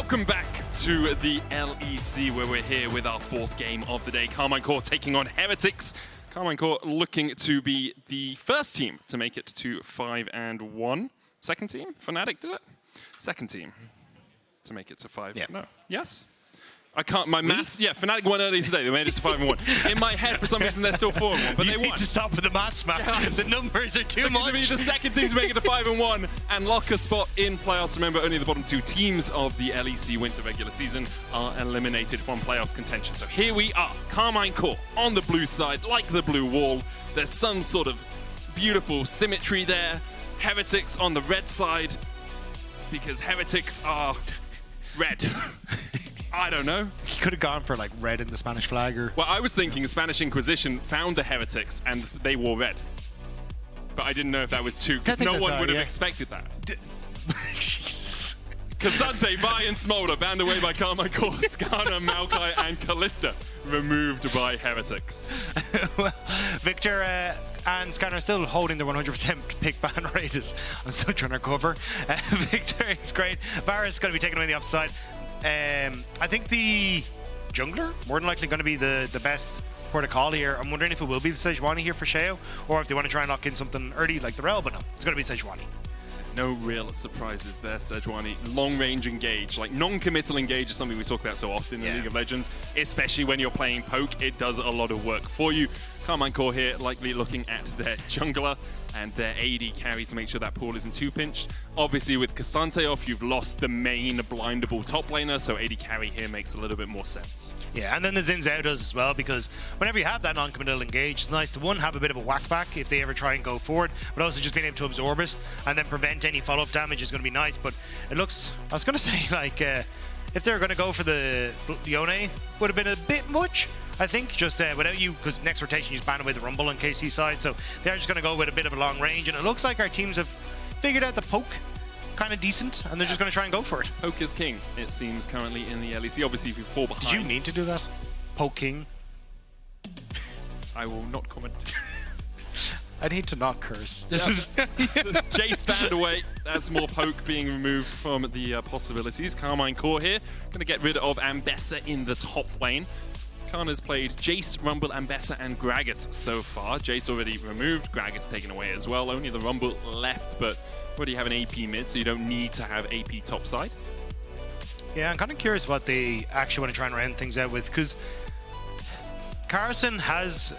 Welcome back to the LEC, where we're here with our fourth game of the day. Karmine Corp taking on Heretics. Karmine Corp looking to be the first team to make it to 5-1. Second team? Fnatic did it? Second team to make it to 5. Yeah. No. Yes? I can't, my maths, yeah, Fnatic won earlier today. They made it to 5-1. In my head, for some reason, they're still 4-1, but they won. You need to stop with the maths, man. Yes. The numbers are too much. To be the second team to make it to 5-1 and lock a spot in playoffs. Remember, only the bottom two teams of the LEC Winter regular season are eliminated from playoffs contention. So here we are, Karmine Corp on the blue side, like the blue wall. There's some sort of beautiful symmetry there. Heretics on the red side, because Heretics are red. I don't know. He could have gone for like red in the Spanish flag, or... Well, I was thinking the Spanish Inquisition found the Heretics and they wore red. But I didn't know if that was too... No one would have expected that. Jesus. K'Sante, Vi, and Smolder banned away by Karmine Corp, Skarner, Maokai, and Caliste removed by Heretics. Well, Viktor and Skarner are still holding their 100% pick ban rate. I'm still trying to recover. Viktor is great. Varus is going to be taken away on the upside. I think the jungler more than likely going to be the best port of call here. I'm wondering if it will be the Sejuani here for Sheo, or if they want to try and lock in something early like the Rel, but no, it's going to be Sejuani. No real surprises there, Sejuani. Long-range engage, like non-committal engage is something we talk about so often in League of Legends, especially when you're playing poke. It does a lot of work for you. Karmine Corp here likely looking at their jungler and their AD carry to make sure that pool isn't too pinched. Obviously, with K'Sante off, you've lost the main blindable top laner, so AD carry here makes a little bit more sense. Yeah, and then the Xin Zhao does as well, because whenever you have that non-committal engage, it's nice to, one, have a bit of a whack back if they ever try and go forward, but also just being able to absorb it and then prevent any follow-up damage is going to be nice. But it looks, I was going to say, like, if they were going to go for the Leona, would have been a bit much. I think just without you, because next rotation you just ban away the Rumble on KC side, so they're just going to go with a bit of a long range, and it looks like our teams have figured out the poke kind of decent, and they're just going to try and go for it. Poke is king, it seems, currently in the LEC. Obviously, if you fall behind... Did you mean to do that? Poke king? I will not comment. I need to not curse. This is Jace banned away. That's more poke being removed from the possibilities. Karmine Corp here, going to get rid of Ambessa in the top lane. Canna's played Jace, Rumble, Ambessa, and Gragas so far. Jace already removed, Gragas taken away as well. Only the Rumble left, but already have an AP mid, so you don't need to have AP top side. Yeah, I'm kind of curious what they actually want to try and round things out with, because Carlsen has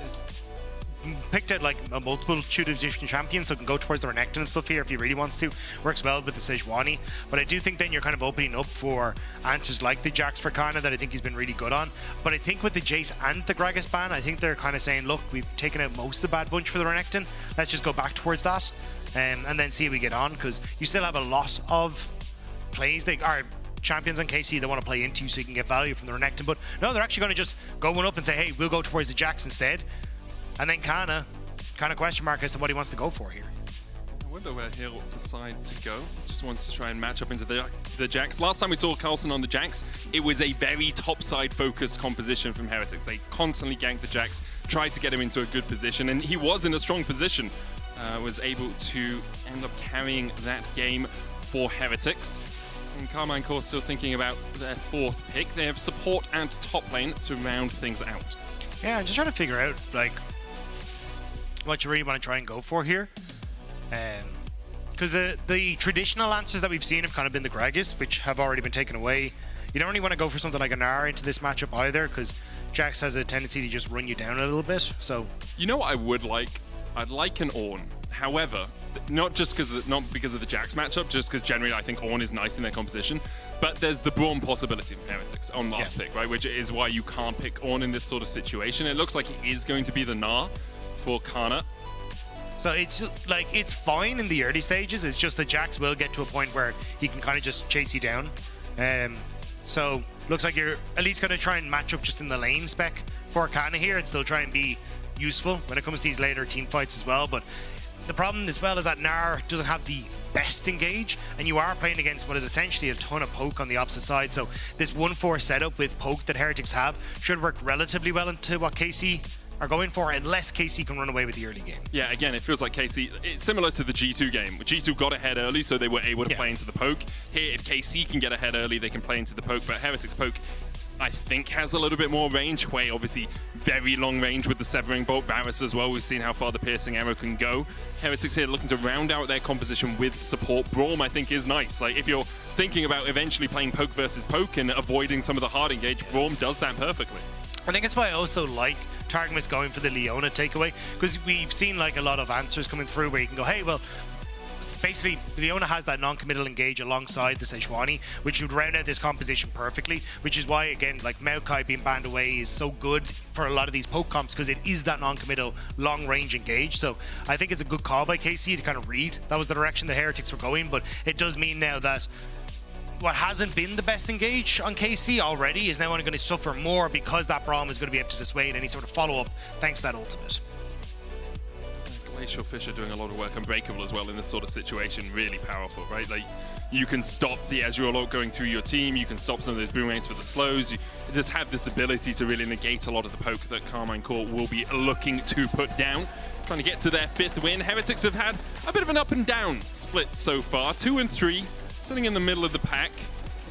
picked out like a multitude of different champions, so can go towards the Renekton and stuff here if he really wants to. Works well with the Sejuani, but I do think then you're kind of opening up for answers like the Jax for Canna that I think he's been really good on. But I think with the Jace and the Gragas ban, I think they're kind of saying, look, we've taken out most of the bad bunch for the Renekton, let's just go back towards that and then see how we get on, because you still have a loss of plays. They are champions on KC they want to play into, so you can get value from the Renekton. But no, they're actually going to just go one up and say, hey, we'll go towards the Jax instead. And then Canna, kind of question mark as to what he wants to go for here. I wonder where he'll decide to go. Just wants to try and match up into the Jax. Last time we saw Carlsen on the Jax, it was a very topside focused composition from Heretics. They constantly ganked the Jax, tried to get him into a good position, and he was in a strong position. Was able to end up carrying that game for Heretics. And Karmine Corp still thinking about their fourth pick. They have support and top lane to round things out. Yeah, I'm just trying to figure out, like, what you really want to try and go for here. Because the traditional answers that we've seen have kind of been the Gragas, which have already been taken away. You don't really want to go for something like a Gnar into this matchup either, because Jax has a tendency to just run you down a little bit. So, you know what I would like? I'd like an Ornn. However, not because of the Jax matchup, just because generally I think Ornn is nice in their composition, but there's the Braum possibility from Heretics on last pick, right? Which is why you can't pick Ornn in this sort of situation. It looks like it is going to be the Gnar for Canna. So it's like, it's fine in the early stages. It's just that Jax will get to a point where he can kind of just chase you down. So looks like you're at least going to try and match up just in the lane spec for Canna here and still try and be useful when it comes to these later team fights as well. But the problem as well is that Gnar doesn't have the best engage, and you are playing against what is essentially a ton of poke on the opposite side. So this 1-4 setup with poke that Heretics have should work relatively well into what KC are going for unless KC can run away with the early game. Yeah, again, it feels like KC, it's similar to the G2 game. G2 got ahead early, so they were able to play into the poke. Here, if KC can get ahead early, they can play into the poke, but Heretics poke, I think, has a little bit more range. Hwei, obviously, very long range with the Severing Bolt. Varus as well, we've seen how far the Piercing Arrow can go. Heretics here looking to round out their composition with support. Braum, I think, is nice. Like, if you're thinking about eventually playing poke versus poke and avoiding some of the hard engage, Braum does that perfectly. I think that's why I also like Targamas going for the Leona takeaway, because we've seen like a lot of answers coming through where you can go, hey, well, basically Leona has that non-committal engage alongside the Sejuani, which would round out this composition perfectly, which is why, again, like Maokai being banned away is so good for a lot of these poke comps, because it is that non-committal long-range engage. So I think it's a good call by KC to kind of read that was the direction the Heretics were going, but it does mean now that what hasn't been the best engage on KC already is now only going to suffer more, because that Braum is going to be able to dissuade any sort of follow-up thanks to that ultimate. Glacial Fisher doing a lot of work. Unbreakable as well in this sort of situation. Really powerful, right? Like, you can stop the Ezreal ult going through your team. You can stop some of those boomerangs for the slows. You just have this ability to really negate a lot of the poke that Karmine Corp will be looking to put down. Trying to get to their 5th win. Heretics have had a bit of an up and down split so far. 2 and 3. Sitting in the middle of the pack.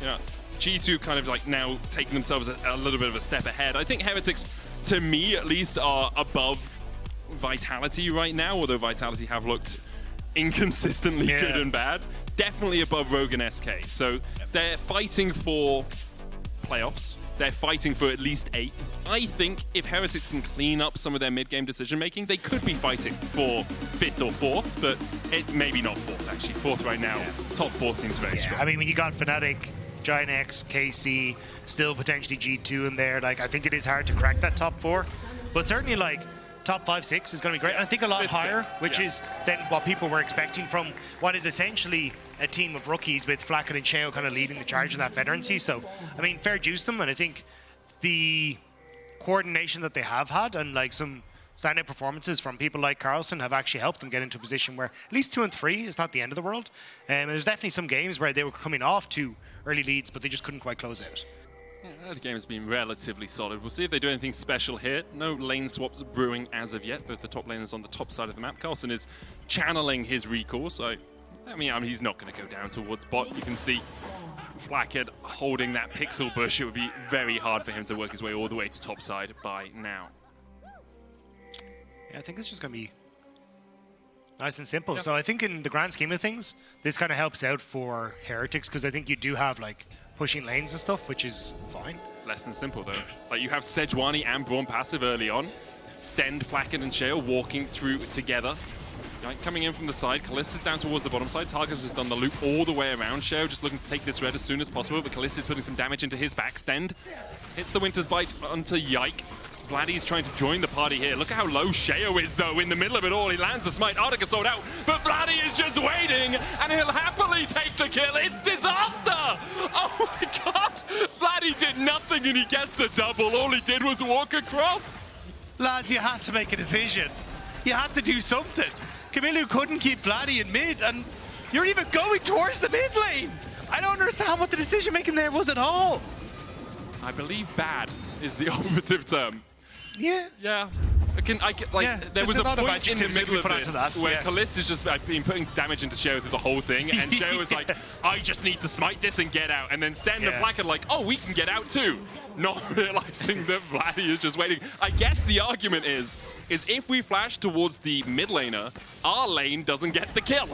You know, G2 kind of like now taking themselves a little bit of a step ahead. I think Heretics, to me at least, are above Vitality right now, although Vitality have looked inconsistently good and bad. Definitely above Rogue and SK. So they're fighting for playoffs. They're fighting for at least 8th. I think if Heretics can clean up some of their mid-game decision-making, they could be fighting for 5th or 4th, but it maybe not 4th, actually. 4th right now. Top 4 seems very strong. I mean, when you got Fnatic, Giant X, KC, still potentially G2 in there, like, I think it is hard to crack that top 4. But certainly, like, top 5, 6 is going to be great. And I think a lot higher, which is then what people were expecting from what is essentially a team of rookies with Flakked and Sheo kind of leading the charge in that veterancy. So, I mean, fair juice them. And I think the coordination that they have had and like some standout performances from people like Carlsen have actually helped them get into a position where at least 2 and 3 is not the end of the world. And there's definitely some games where they were coming off 2 early leads, but they just couldn't quite close out. Yeah, the game has been relatively solid. We'll see if they do anything special here. No lane swaps brewing as of yet. Both the top laners on the top side of the map. Carlsen is channeling his recall, so I mean he's not going to go down towards bot. You can see Flakked holding that pixel bush. It would be very hard for him to work his way all the way to top side by now. Yeah, I think it's just going to be nice and simple. Yeah. So I think in the grand scheme of things, this kind of helps out for Heretics, because I think you do have like pushing lanes and stuff, which is fine. Less than simple though. Like, you have Sejuani and Braum passive early on. Stend, Flakked and Sheo walking through together. Yike coming in from the side. Caliste is down towards the bottom side. Targamas has done the loop all the way around. Sheo just looking to take this red as soon as possible, but Caliste is putting some damage into his back. Stend hits the Winter's Bite onto Yike. Vladi's trying to join the party here. Look at how low Sheo is, though, in the middle of it all. He lands the smite. Arctica sold out, but Vladi is just waiting, and he'll happily take the kill. It's disaster! Oh my god! Vladi did nothing, and he gets a double. All he did was walk across. Lads, you had to make a decision. You had to do something. Kamiloo couldn't keep Vladi in mid, and you're even going towards the mid lane. I don't understand what the decision-making there was at all. I believe bad is the operative term. Yeah. Yeah. There was a point in the middle of this where Caliste has just been putting damage into Sheo through the whole thing, and Sheo was like, I just need to smite this and get out. And then Stend and Flakked are like, oh, we can get out too. Not realizing that Vladi is just waiting. I guess the argument is if we flash towards the mid laner, our lane doesn't get the kill.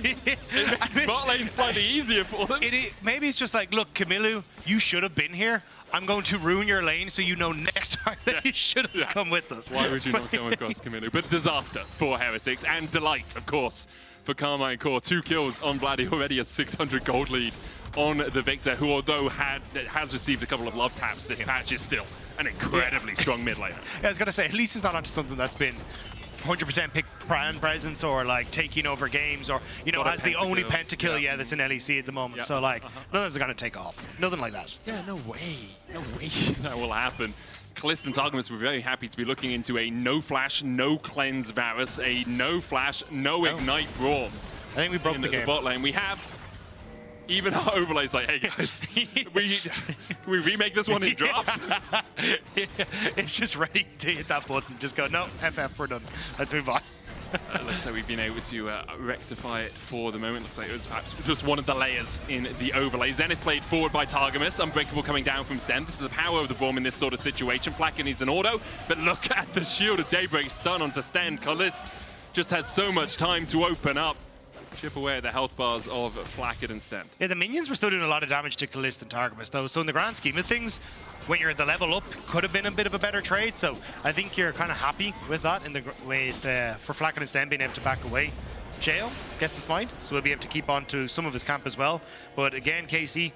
It makes bot lane slightly easier for them. Maybe it's just like, look, Kamiloo, you should have been here. I'm going to ruin your lane so you know next time that you should have come with us. Why would you not come across Kamiloo? But disaster for Heretics, and delight, of course, for Karmine Corp. 2 kills on Vladi, already a 600 gold lead on the Viktor, who although has received a couple of love taps, this patch is still an incredibly strong mid laner. Yeah, I was going to say, at least it's not onto something that's been 100% pick brand presence or like taking over games, or you know, has the only pentakill that's in LEC at the moment. So like nothing's gonna take off, nothing like that. Yeah, no way that will happen. Caliste and Targamas were very happy to be looking into a no flash, no cleanse Varus, a no flash, no ignite Braum. I think we broke the game. Bot lane. We have Even our overlay's like, hey guys, can we remake this one in draft? It's just ready to hit that button. Just go, no, FF, we're done. Let's move on. Looks like we've been able to rectify it for the moment. Looks like it was perhaps just one of the layers in the overlay. Zenith played forward by Targamas. Unbreakable coming down from Stend. This is the power of the Braum in this sort of situation. Flakked needs an auto, but look at the Shield of Daybreak stun onto Stend. Caliste just had so much time to open up. Chip away at the health bars of Flakked and Stend. Yeah, the minions were still doing a lot of damage to Caliste and Targamas, though. So in the grand scheme of things, when you're at the level up, could have been a bit of a better trade. So I think you're kind of happy with that in the for Flakked and Stend being able to back away. Sheo gets the smite, so we'll be able to keep on to some of his camp as well. But again, KC,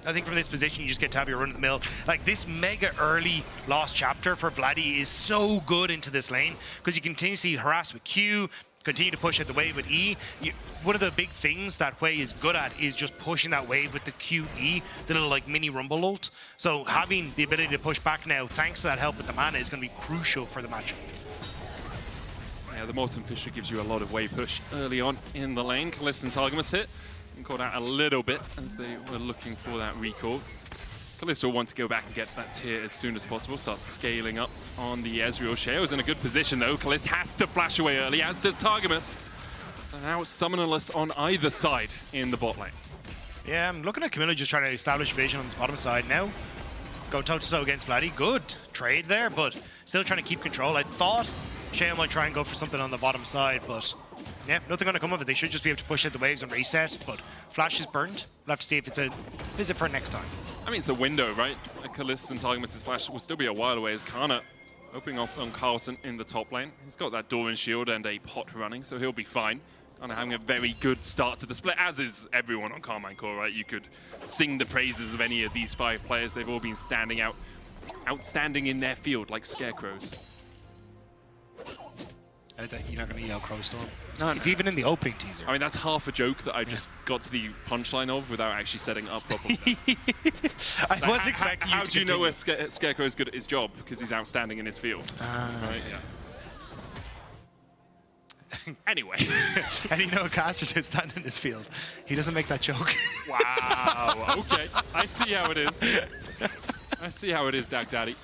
I think from this position, you just get to have your run-of-the-mill. Like, this mega early lost chapter for Vladi is so good into this lane, because you continuously harass with Q, continue to push at the wave with E. One of the big things that Hwei is good at is just pushing that wave with the QE, the little like mini rumble ult. So having the ability to push back now, thanks to that help with the mana, is going to be crucial for the matchup. Yeah, the Morton Fisher gives you a lot of wave push early on in the lane. Caliste and Targamas hit and caught out a little bit as they were looking for that recall. Caliste will want to go back and get that tier as soon as possible, start scaling up on the Ezreal. Sheo's in a good position though. Caliste has to flash away early, as does Targamas. And now it's summonerless on either side in the bot lane. Yeah, I'm looking at Kamiloo just trying to establish vision on this bottom side now. Go toe-to-toe against Vladi. Good trade there, but still trying to keep control. I thought Sheo might try and go for something on the bottom side, but yeah, nothing going to come of it. They should just be able to push out the waves and reset, but Flash is burned. We'll have to see if it's a visit for next time. I mean, it's a window, right? Caliste and Targamas' flash will still be a while away as Canna opening up on Carlsen in the top lane. He's got that Doran shield and a pot running, so he'll be fine. Kind of having a very good start to the split, as is everyone on Karmine Corp, right? You could sing the praises of any of these 5 players. They've all been standing out, outstanding in their field like scarecrows. You're not going to yell Crowstorm. No, it's even in the opening teaser. I mean, that's half a joke that I just got to the punchline of without actually setting up properly. I was expecting you to How do you know a Scarecrow is good at his job? Because he's outstanding in his field. Right, yeah. Anyway. And you know a caster's outstanding in his field. He doesn't make that joke. Wow, okay. I see how it is. I see how it is, Dak Daddy.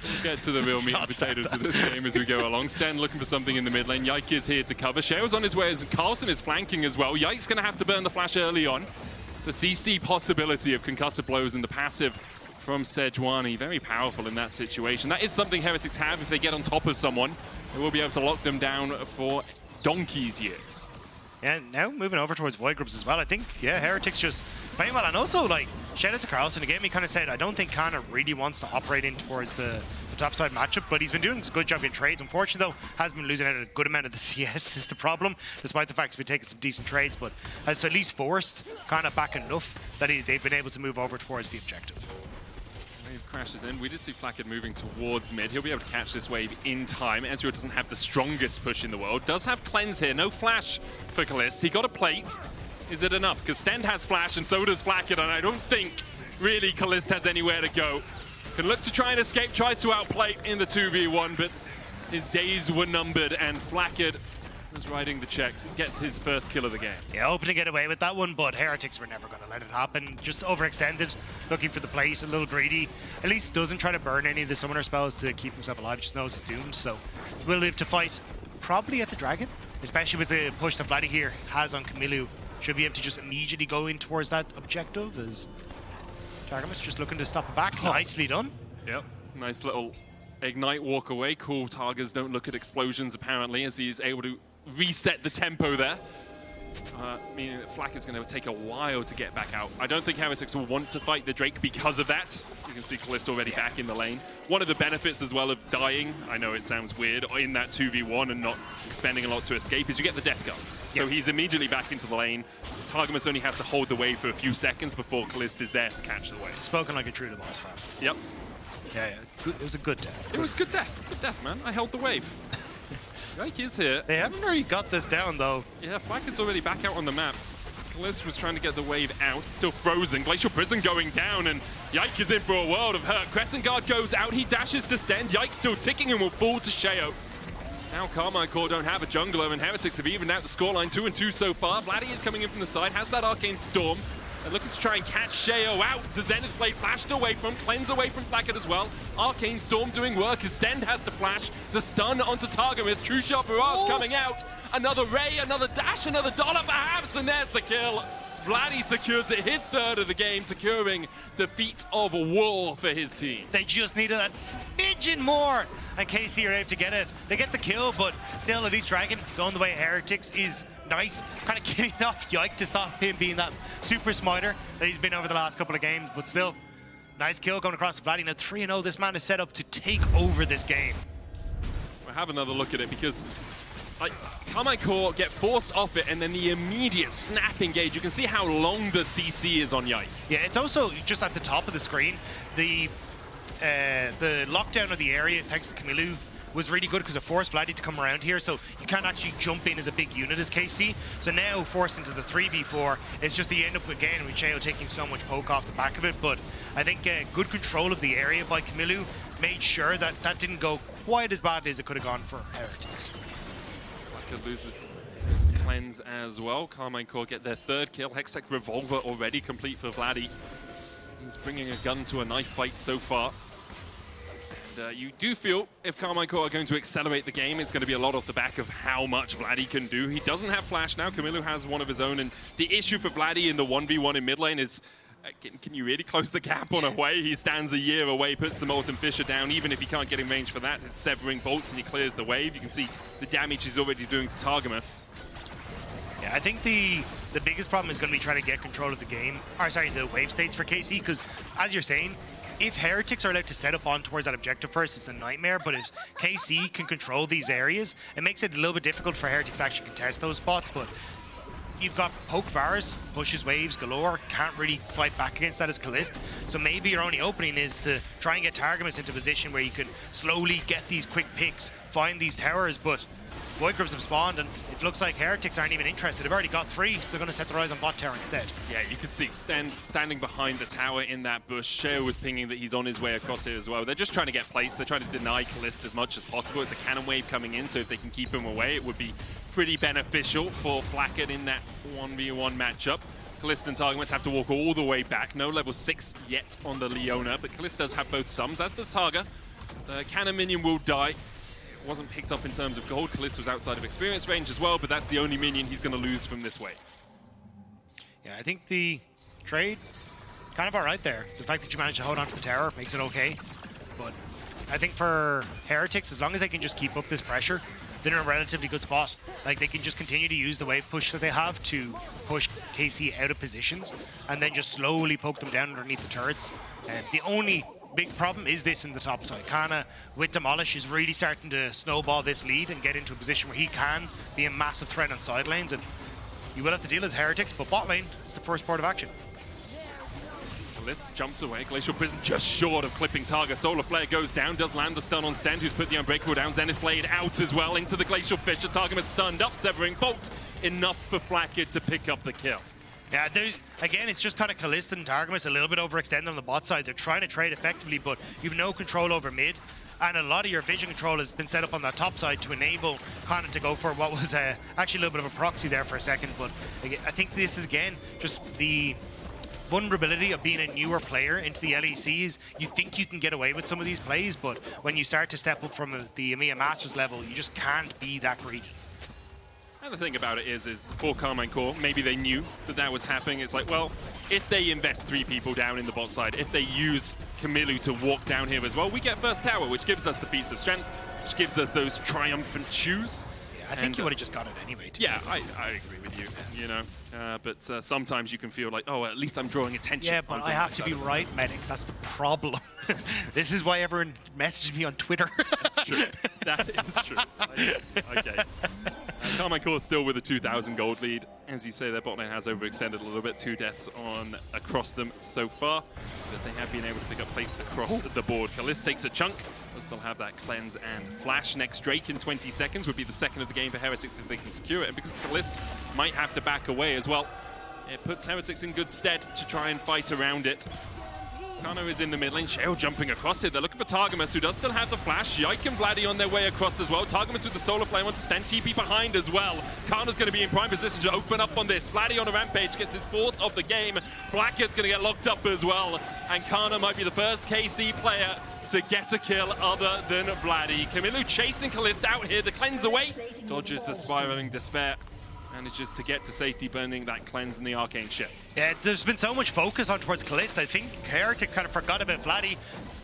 We'll get to the real meat and potatoes of this game as we go along. Stend looking for something in the mid lane. Yike is here to cover. Sheo's on his way as Carlsen is flanking as well. Yike's going to have to burn the flash early on. The CC possibility of concussive blows and the passive from Sejuani, very powerful in that situation. That is something Heretics have. If they get on top of someone, they will be able to lock them down for donkey's years. Yeah, now moving over towards Void Groups as well. I think, yeah, Heretics just playing well. And also, like, shout out to Carlsen again. He kind of said, I don't think Canna really wants to operate in towards the top side matchup, but he's been doing a good job in trades. Unfortunately, though, has been losing out a good amount of the CS is the problem, despite the fact he's been taking some decent trades, but has at least forced Canna back enough that they've been able to move over towards the objective. Wave crashes in. We did see Flakked moving towards mid. He'll be able to catch this wave in time. Ezreal doesn't have the strongest push in the world. Does have cleanse here. No flash for Caliste. He got a plate. Is it enough? Because Stend has flash and so does Flakked, and I don't think really Caliste has anywhere to go. Can look to try and escape. Tries to outplay in the 2v1, but his days were numbered, and Flakked was riding the checks. Gets his first kill of the game. Yeah, hoping to get away with that one, but Heretics were never going to let it happen. Just overextended, looking for the place, a little greedy. At least doesn't try to burn any of the summoner spells to keep himself alive, just knows he's doomed. So we'll live to fight probably at the Dragon, especially with the push that Vladi here has on Kamiloo. Should be able to just immediately go in towards that objective as Targamas just looking to stop it back. Nicely done. Yep, nice little ignite walk away. Cool, Targas don't look at explosions apparently, as he's able to reset the tempo there. Meaning that Flakked is going to take a while to get back out. I don't think Heretics will want to fight the Drake because of that. You can see Caliste already back in the lane. One of the benefits as well of dying, I know it sounds weird, in that 2v1 and not expending a lot to escape, is you get the death guards. So he's immediately back into the lane. Targamas only has to hold the wave for a few seconds before Caliste is there to catch the wave. Spoken like a true to boss fan. Yep. Yeah, it was a good death. It was good death. Good death, man. I held the wave. Yike is here. They haven't really got this down, though. Yeah, Flakked's already back out on the map. Caliste was trying to get the wave out. It's still frozen. Glacial Prison going down, and Yike is in for a world of hurt. Crescent Guard goes out. He dashes to Stend. Yike's still ticking and will fall to Sheo. Now Karmine Corp don't have a jungler, and Heretics have evened out the scoreline 2-2 so far. Vladi is coming in from the side, has that Arcane Storm. They're looking to try and catch Sheo out. The Zenith Blade flashed away from, cleanse away from Flakked as well. Arcane Storm doing work as Stend has to flash. The stun onto Targamas. True Shot Barrage coming out. Another Ray, another dash, another dollar perhaps, and there's the kill. Vladi secures it, his third of the game, securing the feat of war for his team. They just needed that smidgen more, and KC are able to get it. They get the kill, but still, at least Dragon going the way of Heretics is nice. Kind of killing off Yike to stop him being that super smiter that he's been over the last couple of games, but still, nice kill going across the Vladi. Now 3-0, this man is set up to take over this game. We'll have another look at it because Karmine Corp get forced off it, and then the immediate snap engage. You can see how long the CC is on Yike. Yeah, it's also just at the top of the screen. The lockdown of the area, thanks to Kamiloo, was really good because it forced Vladi to come around here, so you can't actually jump in as a big unit as KC. So now forced into the 3v4, it's just the end up again with Sheo taking so much poke off the back of it. But I think good control of the area by Kamiloo made sure that that didn't go quite as badly as it could have gone for Heretics. Loses his cleanse as well. Karmine Corp get their third kill. Hextech Revolver already complete for Vladi. He's bringing a gun to a knife fight so far. And you do feel if Karmine Corp are going to accelerate the game, it's going to be a lot off the back of how much Vladi can do. He doesn't have flash now. Kamiloo has one of his own. And the issue for Vladi in the 1v1 in mid lane is can you really close the gap on Hwei? He stands a year away, puts the Molten Fisher down. Even if he can't get in range for that, it's severing bolts and he clears the wave. You can see the damage he's already doing to Targamas. Yeah, I think the biggest problem is going to be trying to get control of the game, or sorry, the wave states for KC, because as you're saying, if Heretics are allowed to set up on towards that objective first, it's a nightmare, but if KC can control these areas, it makes it a little bit difficult for Heretics to actually contest those spots. But you've got Poke Varus, pushes waves galore, can't really fight back against that as Caliste. So maybe your only opening is to try and get Targamas into a position where you can slowly get these quick picks, find these towers, but Voidgrubs have spawned and it looks like Heretics aren't even interested. They've already got 3, so they're going to set their eyes on bot tower instead. Yeah, you could see Stend standing behind the tower in that bush. Sheo was pinging that he's on his way across here as well. They're just trying to get plates. They're trying to deny Caliste as much as possible. It's a cannon wave coming in, so if they can keep him away, it would be pretty beneficial for Flakked in that 1v1 matchup. Caliste and Targamas have to walk all the way back. No level 6 yet on the Leona, but Caliste does have both sums, as does Targa. The cannon minion will die. Wasn't picked up in terms of gold. Caliste was outside of experience range as well, but that's the only minion he's going to lose from this wave. Yeah, I think the trade, kind of alright there. The fact that you managed to hold on to the tower makes it okay. But I think for Heretics, as long as they can just keep up this pressure, they're in a relatively good spot. Like, they can just continue to use the wave push that they have to push KC out of positions, and then just slowly poke them down underneath the turrets. And the only big problem is this in the top side. Canna, with Demolish, is really starting to snowball this lead and get into a position where he can be a massive threat on side lanes, and you will have to deal as Heretics, but bot lane is the first port of action. Caliste jumps away. Glacial Prison just short of clipping Targa. Solar Flare goes down, does land the stun on Stend, who's put the Unbreakable down. Zenith Blade out as well into the Glacial Fisher. Targamas stunned up, severing bolt. Enough for Flakked to pick up the kill. Yeah, again, it's just kind of Caliste and Targamas a little bit overextended on the bot side. They're trying to trade effectively, but you've no control over mid. And a lot of your vision control has been set up on that top side to enable Canna to go for what was actually a little bit of a proxy there for a second. But again, I think this is, again, just the vulnerability of being a newer player into the LECs. You think you can get away with some of these plays, but when you start to step up from the EMEA Masters level, you just can't be that greedy. And the thing about it is for Karmine Corp, maybe they knew that that was happening. It's like, well, if they invest 3 people down in the bot side, if they use Kamiloo to walk down here as well, we get first tower, which gives us the feats of strength, which gives us those triumphant shoes. Yeah, I think you would have just got it anyway. Yeah, I agree with you, you know. But sometimes you can feel like, oh, at least I'm drawing attention. Yeah, but I have to be right, Medic. That's the problem. This is why everyone messages me on Twitter. That's true. That is true. Okay. Karmine Corp still with a 2,000 gold lead. As you say, their bot lane has overextended a little bit. 2 deaths across them so far. But they have been able to pick up plates across the board. Caliste takes a chunk. They'll still have that cleanse and flash. Next Drake in 20 seconds would be the second of the game for Heretics if they can secure it. And because Caliste might have to back away as well, it puts Heretics in good stead to try and fight around it. Canna is in the mid lane. Sheo jumping across it. They're looking for Targamas, who does still have the flash. Yike and Vladi on their way across as well. Targamas with the solar flame on Stend TP behind as well. Canna's going to be in prime position to open up on this. Vladi on a rampage gets his 4th of the game. Flakked's going to get locked up as well. And Canna might be the first KC player to get a kill other than Vladi. Kamiloo chasing Caliste out here. The cleanse away. Dodges the spiraling despair. Manages to get to safety, burning that cleanse in the arcane ship. Yeah, there's been so much focus on towards Caliste. I think Heretics kind of forgot about Vladi.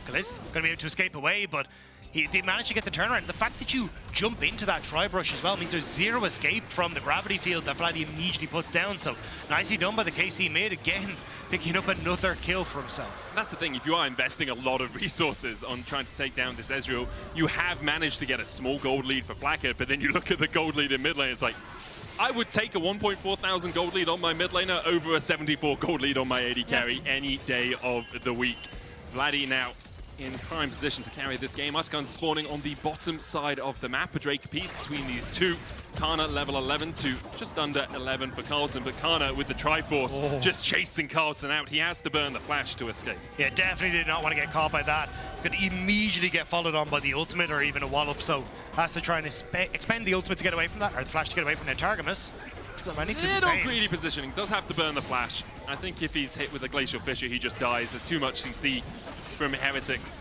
Caliste going to be able to escape away, but he did manage to get the turnaround. The fact that you jump into that tri-brush as well means there's zero escape from the gravity field that Vladi immediately puts down. So nicely done by the KC mid again, picking up another kill for himself. And that's the thing, if you are investing a lot of resources on trying to take down this Ezreal, you have managed to get a small gold lead for Flakked, but then you look at the gold lead in mid lane, it's like, I would take a 1.4 thousand gold lead on my mid laner over a 74 gold lead on my AD carry any day of the week. Vladi now in prime position to carry this game. Us guns spawning on the bottom side of the map. A Drake apiece between these two. Canna level 11 to just under 11 for Carlsen, but Canna with the Triforce just chasing Carlsen out. He has to burn the flash to escape. Yeah, definitely did not want to get caught by that. Could immediately get followed on by the ultimate or even a wallop, so has to try and expend the ultimate to get away from that, or the flash to get away from the Targamas. So I need to little greedy positioning. Does have to burn the flash. I think if he's hit with a Glacial Fissure, he just dies. There's too much CC from Heretics.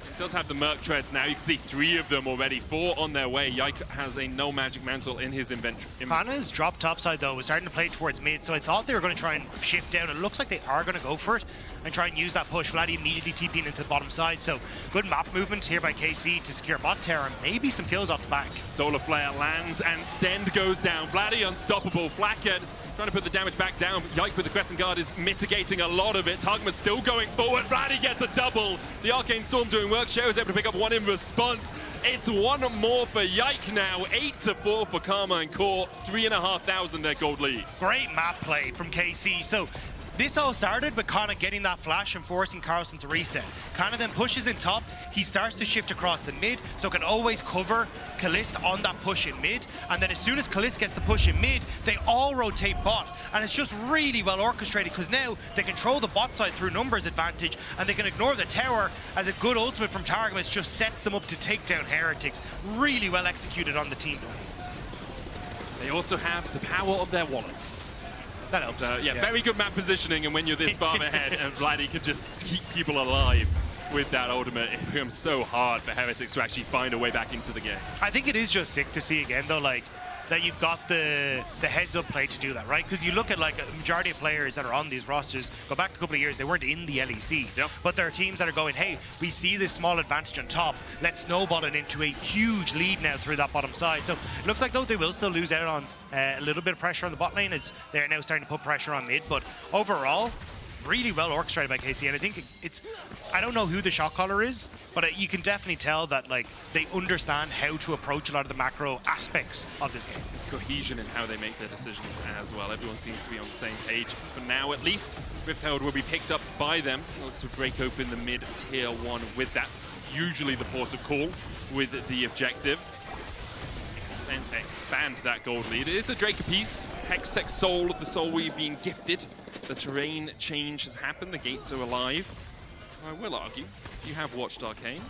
He does have the Merc Treads now. You can see 3 of them already. 4 on their way. Yike has a no magic mantle in his inventory. Canna's dropped topside though, was starting to play towards mid, so I thought they were going to try and shift down. It looks like they are going to go for it and try and use that push. Vladi immediately TPing into the bottom side, so good map movement here by KC to secure bot tower and maybe some kills off the back. Solar Flare lands and Stend goes down. Vladi unstoppable. Flakked trying to put the damage back down. Yike with the Crescent Guard is mitigating a lot of it. Targamas still going forward. Vladi gets a double. The Arcane Storm doing work. Sheo is able to pick up 1 in response. It's 1 more for Yike now. 8-4 for Karmine Corp. 3,500 their gold lead. Great map play from KC. So this all started with Canna getting that flash and forcing Carlsen to reset. Canna then pushes in top. He starts to shift across the mid, so can always cover Caliste on that push in mid. And then as soon as Caliste gets the push in mid, they all rotate bot. And it's just really well orchestrated because now they control the bot side through numbers advantage and they can ignore the tower as a good ultimate from Targamas just sets them up to take down Heretics. Really well executed on the team. They also have the power of their wallets. That helps. Yeah, very good map positioning, and when you're this far ahead and Vladi can just keep people alive with that ultimate, it becomes so hard for Heretics to actually find a way back into the game. I think it is just sick to see again though, like, that you've got the heads-up play to do that, right? Because you look at like a majority of players that are on these rosters, go back a couple of years, they weren't in the LEC. Yep. But there are teams that are going, hey, we see this small advantage on top, let's snowball it into a huge lead now through that bottom side. So it looks like though they will still lose out on a little bit of pressure on the bot lane as they're now starting to put pressure on mid, but overall, really well orchestrated by KC, and I think it's, I don't know who the shot caller is, but you can definitely tell that like they understand how to approach a lot of the macro aspects of this game. There's cohesion in how they make their decisions as well. Everyone seems to be on the same page for now, at least. Rift Herald will be picked up by them to break open the mid tier 1 with that. It's usually the port of call with the objective. Expand that gold lead. It is a Drake apiece. Hextech Soul, the soul we've been gifted. The terrain change has happened. The gates are alive. I will argue, if you have watched Arcane,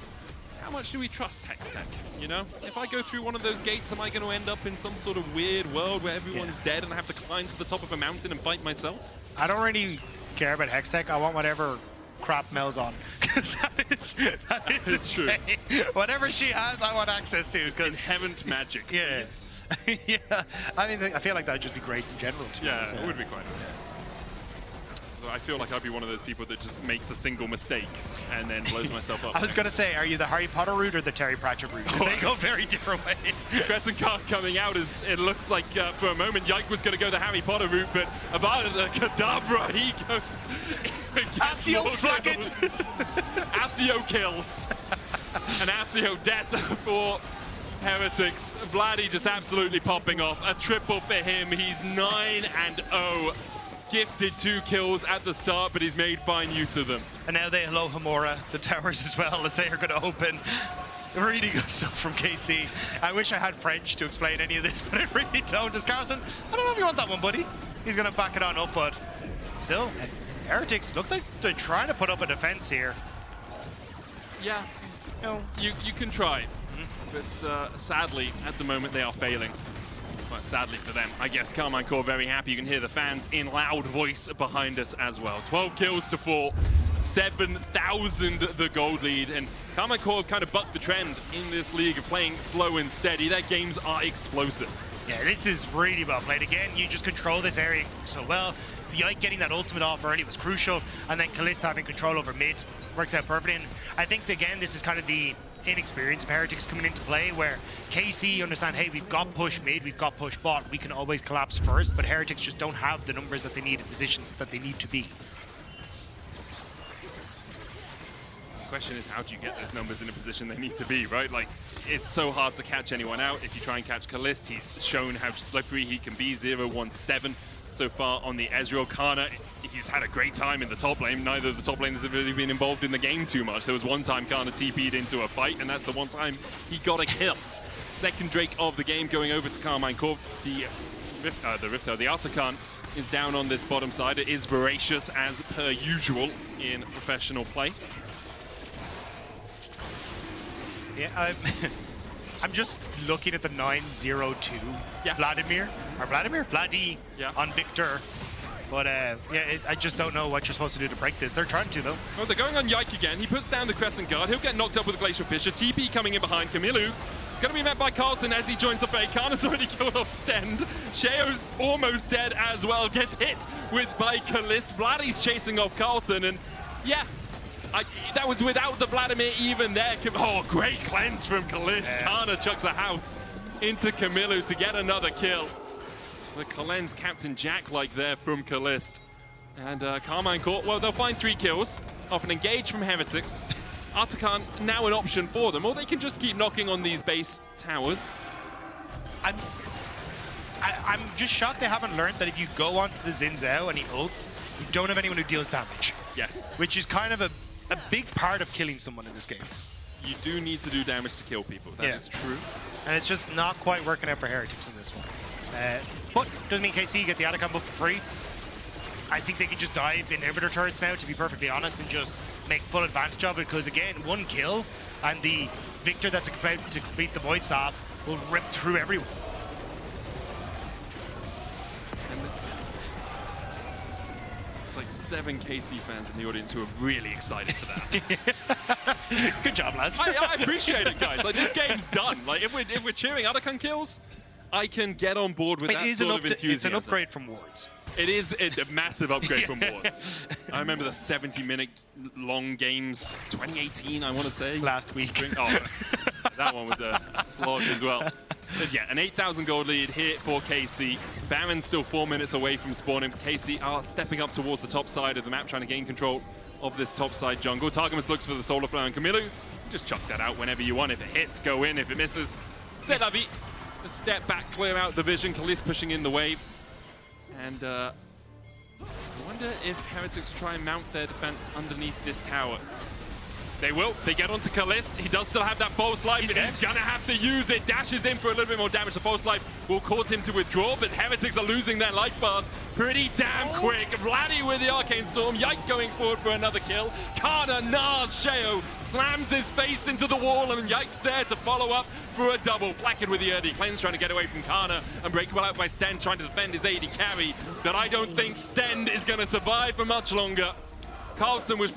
how much do we trust Hextech? You know, if I go through one of those gates, am I going to end up in some sort of weird world where everyone's dead and I have to climb to the top of a mountain and fight myself? I don't really care about Hextech. I want whatever crap Mel's on. Because that is true. Whatever she has, I want access to. Inherent magic. Yes. Yeah. I mean, I feel like that would just be great in general too. Yeah, it would be quite nice. I feel like I'd be one of those people that just makes a single mistake and then blows myself up. I was going to say, are you the Harry Potter route or the Terry Pratchett route? Because they go very different ways. Crescent card coming out as it looks like for a moment Yike was going to go the Harry Potter route, but about the Kadabra, he goes. Asio Flakked! Asio kills. An Asio death for Heretics. Vladi just absolutely popping off. A triple for him. He's 9-0. Gifted 2 kills at the start, but he's made fine use of them. And now they hello Hamora, the towers as well, as they are going to open. Really good stuff from KC. I wish I had French to explain any of this, but I really don't. As Carlsen, I don't know if you want that one, buddy. He's going to back it on up, but still, Heretics look like they're trying to put up a defense here. Yeah, No. you can try, but sadly, at the moment, they are failing. Well, sadly for them, I guess Karmine Corp very happy. You can hear the fans in loud voice behind us as well. 12 kills to 4, 7,000 the gold lead, and Karmine Corp kind of bucked the trend in this league of playing slow and steady. Their games are explosive. Yeah, this is really well played. Again, you just control this area so well. The Yike getting that ultimate off early was crucial, and then Caliste having control over mid works out perfectly. And I think, again, this is kind of the inexperience of Heretics coming into play, where KC understand, hey, we've got push mid, we've got push bot, we can always collapse first, but Heretics just don't have the numbers that they need in positions that they need to be. The question is, how do you get those numbers in a position they need to be, right? Like, it's so hard to catch anyone out. If you try and catch Caliste, he's shown how slippery he can be, 0-1-7 so far on the Ezreal. Canna, he's had a great time in the top lane. Neither of the top laners have really been involved in the game too much. There was one time Canna TP'd into a fight, and that's the one time he got a kill. Second Drake of the game going over to Karmine Corp. The Artican is down on this bottom side. It is voracious as per usual in professional play. Yeah, I'm just looking at the 9-0-2 Vladi on Viktor. But yeah, I just don't know what you're supposed to do to break this. They're trying to, though. Well, they're going on Yike again. He puts down the Crescent Guard. He'll get knocked up with a Glacial Fissure. TP coming in behind Kamiloo. It's going to be met by Carlsen as he joins the fray. Canna's already killed off Stend. Sheo's almost dead as well. Gets hit by Caliste. Vladi's chasing off Carlsen. And yeah, that was without the Vladimir even there. Oh, great cleanse from Caliste. Yeah. Canna chucks the house into Kamiloo to get another kill. The cleanse Captain Jack-like there from Caliste. And Karmine Corp, well, they'll find 3 kills off an engage from Heretics. Artican now an option for them, or they can just keep knocking on these base towers. I'm just shocked they haven't learned that if you go onto the Xin Zhao and he ults, you don't have anyone who deals damage. Yes. Which is kind of a big part of killing someone in this game. You do need to do damage to kill people. That is true. And it's just not quite working out for Heretics in this one. But doesn't mean KC get the Atacon buff for free. I think they can just dive inhibitor turrets now, to be perfectly honest, and just make full advantage of it, because again, 1 kill and the Viktor that's about to complete the Void Staff will rip through everyone. It's like 7 KC fans in the audience who are really excited for that. Good job, lads. I appreciate it, guys. Like, this game's done. Like, if we're cheering Atacon kills, I can get on board with that sort of enthusiasm. It's an upgrade from Wards. It is a massive upgrade from Wards. I remember the 70-minute long games, 2018, I want to say. Last week. Oh, that one was a slog as well. But yeah, an 8,000 gold lead here for KC. Baron's still 4 minutes away from spawning. KC are stepping up towards the top side of the map, trying to gain control of this top side jungle. Targamas looks for the Solar Flower and Kamiloo. Just chuck that out whenever you want. If it hits, go in. If it misses, c'est la vie. Just step back, clear out the vision. Caliste pushing in the wave. And I wonder if Heretics will try and mount their defense underneath this tower. They will. They get onto Caliste. He does still have that false life, but he's gonna have to use it. Dashes in for a little bit more damage. The false life will cause him to withdraw, but Heretics are losing their life bars pretty damn quick. Vladi with the Arcane Storm. Yike going forward for another kill. Canna, Gnars, Sheo slams his face into the wall, and Yike's there to follow up for a double. Flakked with the early cleanse, trying to get away from Canna, and breakable out by Stend, trying to defend his AD carry. But I don't think Stend is going to survive for much longer. Carlsen was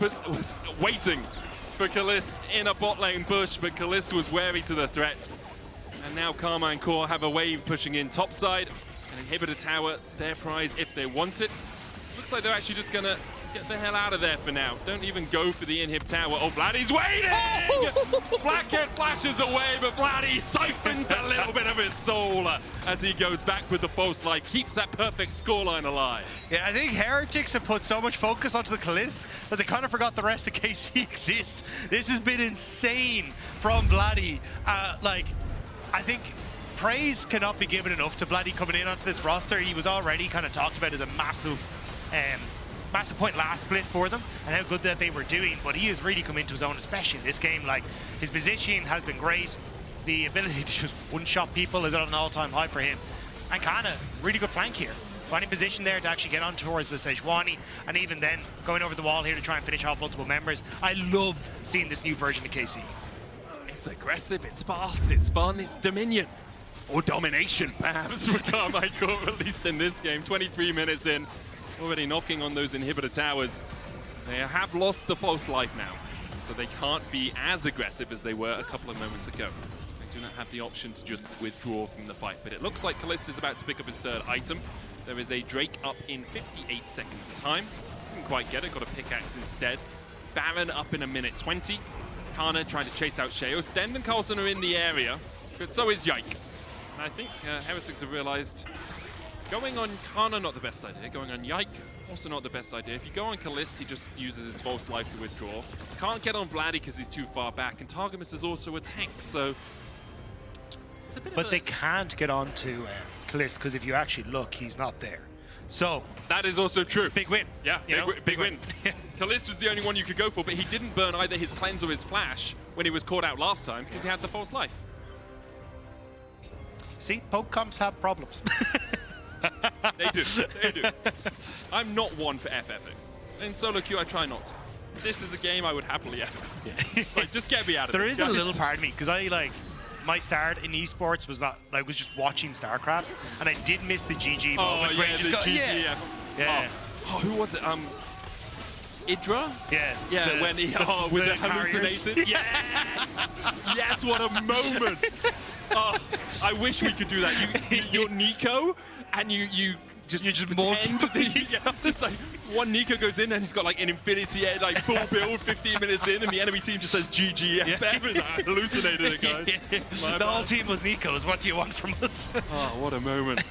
waiting for Caliste in a bot lane bush, but Caliste was wary to the threat. And now Karmine Corp have a wave pushing in topside. An inhibitor tower, their prize if they want it. Looks like they're actually just going to get the hell out of there for now. Don't even go for the inhib tower. Oh, Vladi's waiting! Flakked flashes away, but Vladi siphons a little bit of his soul as he goes back with the false light. Keeps that perfect scoreline alive. Yeah, I think Heretics have put so much focus onto the Caliste that they kind of forgot the rest of KC exists. This has been insane from Vladi. Like, I think praise cannot be given enough to Vladi coming in onto this roster. He was already kind of talked about as a massive point last split for them and how good that they were doing, but he has really come into his own, especially in this game. Like, his positioning has been great. The ability to just one-shot people is at an all-time high for him. And Canna, really good flank here. finding position there to actually get on towards the Sejuani, and even then going over the wall here to try and finish off multiple members. I love seeing this new version of KC. It's aggressive, it's fast, it's fun, it's dominion. Or domination, perhaps, for Karmine Corp, at least in this game. 23 minutes in, already knocking on those inhibitor towers. They have lost the false life now, so they can't be as aggressive as they were a couple of moments ago. They do not have the option to just withdraw from the fight, but it looks like Caliste is about to pick up his third item. There is a Drake up in 58 seconds time. Didn't quite get it, got a pickaxe instead. Baron up in a minute 20. Canna trying to chase out Sheo. Stend and Carlsen are in the area, but so is Yike. And I think Heretics have realized going on Canna not the best idea, going on Yike also not the best idea. If you go on Caliste, he just uses his false life to withdraw. Can't get on Vladi because he's too far back, and Targamas is also a tank, so it's a bit But they can't get on to Caliste because if you actually look, he's not there. So that is also true. Big win. Yeah, big win. Caliste was the only one you could go for, but he didn't burn either his cleanse or his flash when he was caught out last time because he had the false life. See, poke comps have problems. They do. I'm not one for FFing. In solo queue, I try not to. This is a game I would happily FF. Yeah. Like, just get me out of There this, is guys. a little part of me, because my start in esports was not, was just watching StarCraft, and I did miss the GG moments where you just go, GG, yeah. Oh, who was it? Idra? Yeah. Yeah, when he, with the hallucinated. Yes! Yes, what a moment! Oh, I wish we could do that. You're Nico, and you just pretend that just like one Nico goes in and he's got like an infinity air, like full build 15 minutes in, and the enemy team just says GG FF, and I hallucinated it, guys. The whole team was Nico's. What do you want from us? Oh, what a moment.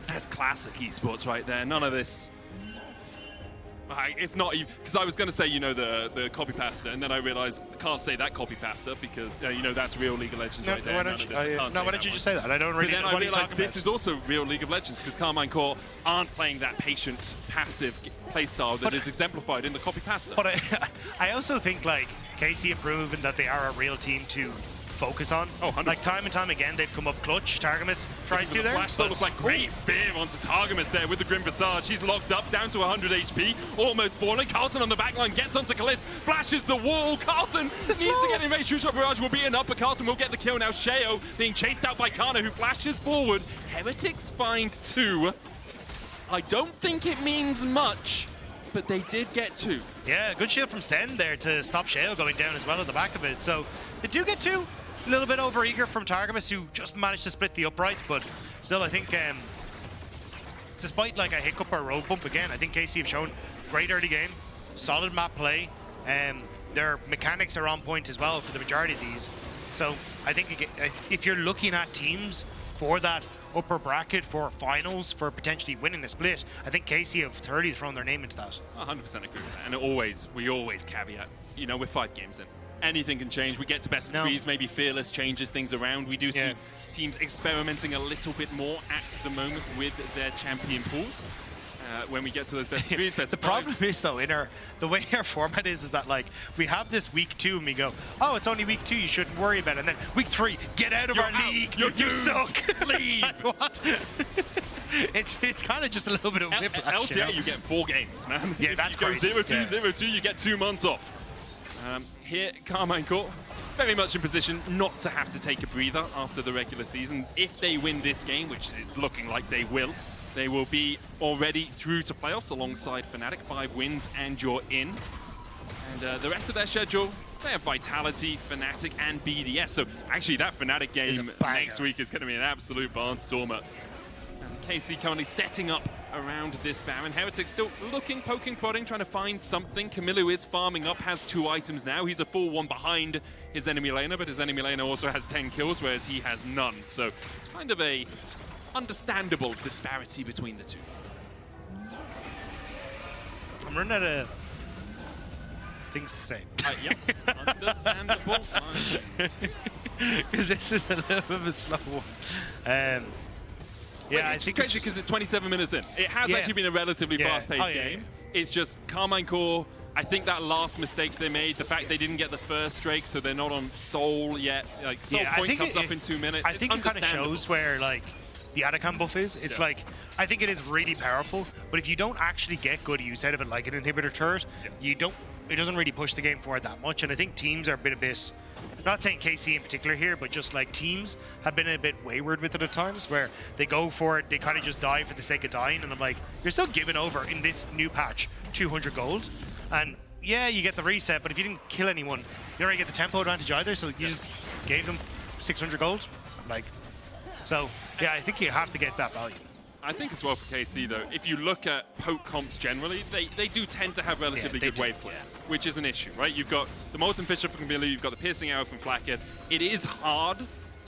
That's classic esports right there. None of this. It's not even, because I was going to say, the copy pasta, and then I realized I can't say that copy pasta because, that's real League of Legends right there. Why don't you just say that? I don't really know what what you're talking about. This is also real League of Legends because Karmine Corp aren't playing that patient, passive playstyle that is exemplified in the copy pasta. But I also think, KC have proven that they are a real team to focus on. Oh, 100%. Like, time and time again, they've come up clutch. Targamas tries to there. Flash sort of like great fear onto Targamas there with the Grim Visage. He's locked up, down to 100 HP, almost falling. Carlsen on the backline gets onto Caliste, flashes the wall. Carlsen needs to get invade. True Shot Barrage will be enough, but Carlsen will get the kill now. Sheo being chased out by Canna, who flashes forward. Heretics find 2. I don't think it means much, but they did get 2. Yeah, good shield from Stend there to stop Sheo going down as well at the back of it. So they do get 2. A little bit over-eager from Targamas, who just managed to split the uprights, but still, I think, despite a hiccup or a road bump again, I think KC have shown great early game, solid map play, their mechanics are on point as well for the majority of these. So I think if you're looking at teams for that upper bracket for finals, for potentially winning the split, I think KC have 30 thrown their name into that. 100% agree with that, and we always caveat, we're 5 games in. Anything can change. We get to best of 3s, maybe Fearless changes things around. We do see teams experimenting a little bit more at the moment with their champion pools. When we get to those best of 3s, best of 5s. The problem is, though, the way our format is that, we have this week 2 and we go, oh, it's only week 2, you shouldn't worry about it. And then week 3, get out of our league. You suck. Leave. What? It's kind of just a little bit of whiplash. LTA, you get 4 games, man. Yeah, if that's you go crazy. 0-2, 0-2, you get 2 months off. Here, Karmine Corp, very much in position not to have to take a breather after the regular season. If they win this game, which is looking like they will be already through to playoffs alongside Fnatic. 5 wins and you're in. And the rest of their schedule, they have Vitality, Fnatic, and BDS. So actually, that Fnatic game next week is going to be an absolute barnstormer. And KC currently setting up around this Baron. Heretics still looking, poking, prodding, trying to find something. Kamiloo is farming up, has 2 items now. He's a full 1 behind his enemy laner, but his enemy laner also has 10 kills, whereas he has none. So kind of a understandable disparity between the 2. I'm running out of things to say. Yeah, understandable. Because this is a little bit of a slow one. Yeah, I think it's because it's 27 minutes in. It has actually been a relatively fast-paced game. It's just Karmine Corp. I think that last mistake they made, the fact they didn't get the first Drake, so they're not on Soul yet. Soul point comes up in 2 minutes. I think it kind of shows where the Atacam buff is. It's like, I think it is really powerful, but if you don't actually get good use out of it like an inhibitor turret, it doesn't really push the game forward that much. And I think teams are a bit, not saying KC in particular here, but just like teams have been a bit wayward with it at times, where they go for it, they kind of just die for the sake of dying, and I'm like, you're still giving over in this new patch 200 gold, and yeah, you get the reset, but if you didn't kill anyone, you don't really get the tempo advantage either, so you just gave them 600 gold. Like, so yeah, I think you have to get that value. I think as well for KC though, if you look at poke comps generally, they do tend to have relatively good wave clear, which is an issue, right? You've got the Molten Fissure from Kamiloo, you've got the Piercing Arrow from Flakked. It is hard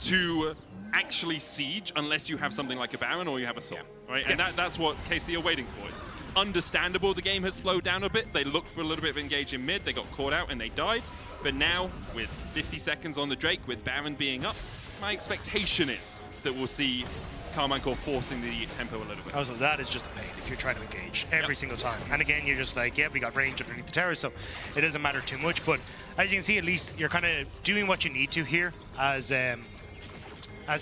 to actually siege unless you have something like a Baron or you have a Soul, right? And that's what KC are waiting for. It's understandable the game has slowed down a bit. They looked for a little bit of engage in mid, they got caught out and they died. But now, with 50 seconds on the Drake, with Baron being up, my expectation is that we'll see Karmine Corp forcing the tempo a little bit. Also, that is just a pain if you're trying to engage every single time. And again, you're just like, yeah, we got range underneath the tower, so it doesn't matter too much. But as you can see, at least you're kind of doing what you need to here as